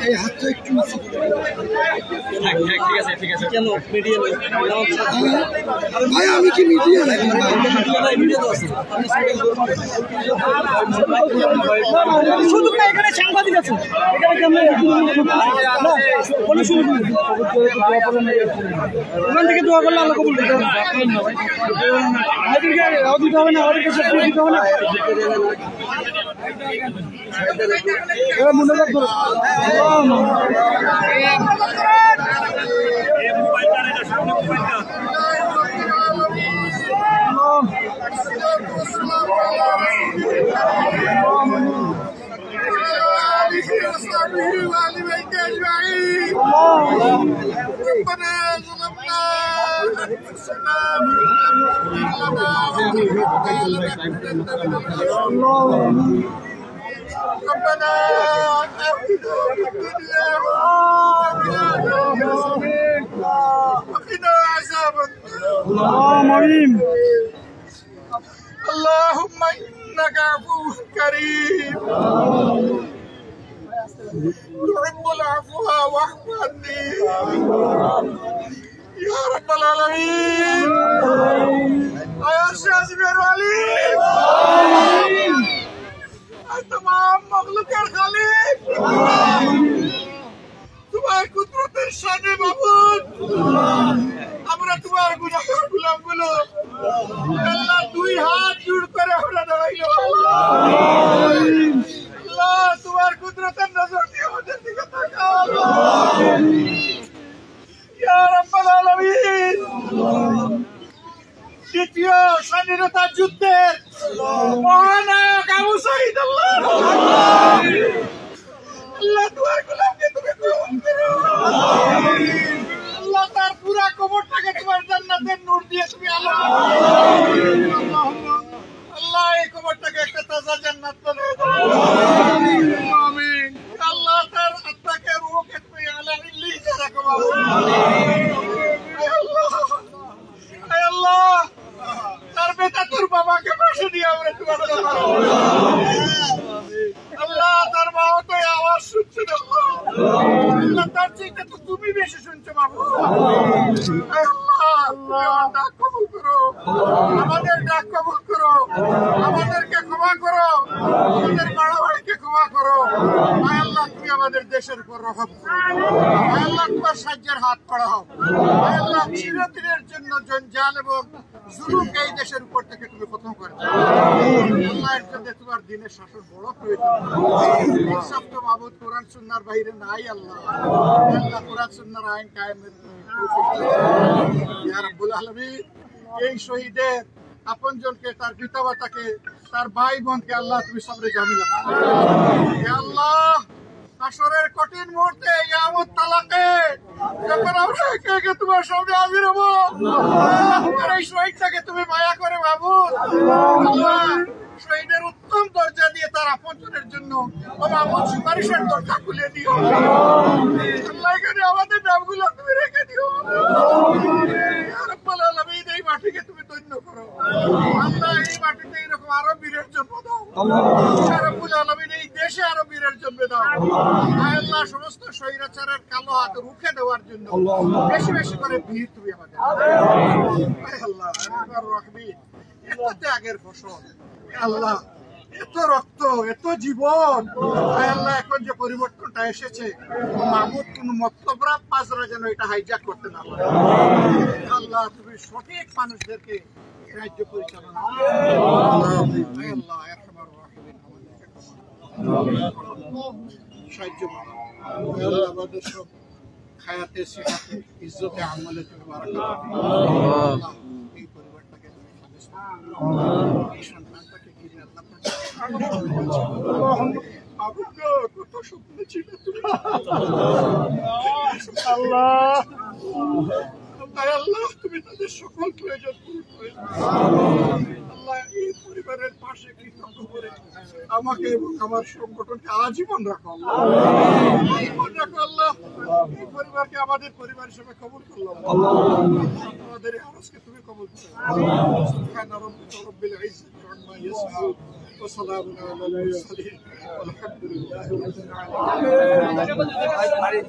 এই হাতটা একটু ঠিক আছে কেন মিডিয়া ভাই আমি কি মিডিয়া নাকি শুধু না এখানে সাংবাদিক আছে ওখান থেকে দোয়া করলে আল্লাহ কবুল করবে দিতে হবে না ওদের কাছে দিতে হবে না মনে রাখবো ربنا وقنا عذاب النار اللهم انك عفو كريم تحب العفو واعف عني يا رب العالمين يا شاذب الوليد तमाम मखलूकेर खालिक तुम्हार कुदरतेर शाने माबूद আমরা তোমার গুনাহগার গোলামগুলো আল্লাহ দুই হাত জোড় করে আমরা দাঁড়াইলো আল্লাহ তোমার কুদরতের নজর দিয়ে আমাদের দিকে তাকাও ইয়া রাব্বাল আলামিন দ্বিতীয় স্বাধীনতা যুদ্ধের মহানায়ক আবু সাঈদ আল্লাহ তোমার গোলামকে তুমি কবুল করো আল্লাহ তার পুরা কবরটাকে তোমার জান্নাতের নূর দিয়ে তুমি আলো আল্লাহ এই কবরটাকে একটা তাজা জান্নাত বানাও আমিন আল্লাহ তার আত্মাকে রূহকে তুমি আলা ইল্লিয়িনে রাখো আল্লাহ তার বেটা তোর বাবাকে পাশে দিয়ে আমরা তোমার আল্লাহ তার বাবা তো আওয়াজ শুনছে না আল্লাহ তার চেয়ে তো তুমি বেশি শুনছো বাবু আল্লাহ ডাক কবুল করো আমাদের ডাক কবুল করো আমাদেরকে ক্ষমা করো আমাদের বাড়াবাড়িকে ক্ষমা করো আল্লাহ তুমি আমাদের দেশের উপর রহম আল্লাহ তোমার সাহায্যের হাত বাড়াও আল্লাহ চিরদিনের জন্য জঞ্জাল এবং জুলুমকে এই দেশের উপর থেকে তুমি খতম করে দাও আল্লাহ এর জন্য তোমার দ্বীনের শাসন বড় প্রয়োজন ইনসাফ তো মাবুদ কোরআন সুন্নাহর বাইরে নাই আল্লাহ আল্লাহ কোরআন সুন্নাহর আইন কায়েমের তৌফিক দাও ইয়া রাব্বুল আলামিন এই শহীদের আপনজনকে তার পিতামাতাকে তার ভাই বোনকে আল্লাহ তুমি সবরে জামিলা ইয়া আল্লাহ হাসরের কঠিন মুহূর্তে ইয়ামত তালাকে যখন আমরা একে একে তোমার সামনে হাজির হবো তোমার এই শহীদটাকে তুমি মায়া করে মাবুদ আল্লাহ শহীদের উত্তম দরজা দিয়ে তার আপনজনের জন্য ও মাবুদ সুপারিশের দরজা খুলে দিও আল্লাহ এখানে আমাদের নামগুলো তুমি রেখে দিও ইয়া রাব্বাল আলামিন এই মাটিকে তুমি ধন্য করো আল্লাহ এই মাটিতে এরকম আরো বীরের জন্ম দাও ইয়া রাব্বুল আলামিন এই দেশে আরো বীরের জন্ম দাও আল্লাহ সমস্ত স্বৈরাচারের কালো হাত রুখে দেওয়ার জন্য বেশি বেশি করে ভিড় তুমি আমাদের আল্লাহ রহমিন এত ত্যাগের ফসল আল্লাহ এত রক্ত এত জীবন আল্লাহ এখন যে পরিবর্তনটা এসেছে মাহমুদ কোন মতলবরা পাজরা যেন এটা হাইজ্যাক করতে না পারে আল্লাহ তুমি সঠিক মানুষদেরকে রাজ্য পরিচালনা আল্লাহ সাহায্য আমাদের সব খায়াতে সিহাতে ইজ্জতে আমলে তুমি বারাকাত এই পরিবারটাকে তুমি এই সন্তানটাকে ঘিরে আল্লাহ কত স্বপ্ন ছিল আল্লাহ আল্লাহ তুমি তাদের সকল প্রয়োজন পূরণ করে আল্লাহ এই এই পরিবারের পাশে কৃতজ্ঞ করে আমাকে এবং আমার সংগঠনকে আজীবন রাখো আল্লাহ। আজীবন রাখো আল্লাহ। এই পরিবারকে আমাদের পরিবার হিসেবে কবুল করলাম। আমাদের এই আরজকে তুমি কবুল করো। সুবহান রাব্বিকা রাব্বিল ইজ্জাতি আম্মা ইয়াসিফুন ওয়া সালামুন আলাল মুরসালিন ওয়ালহামদুলিল্লাহি রাব্বিল আলামিন।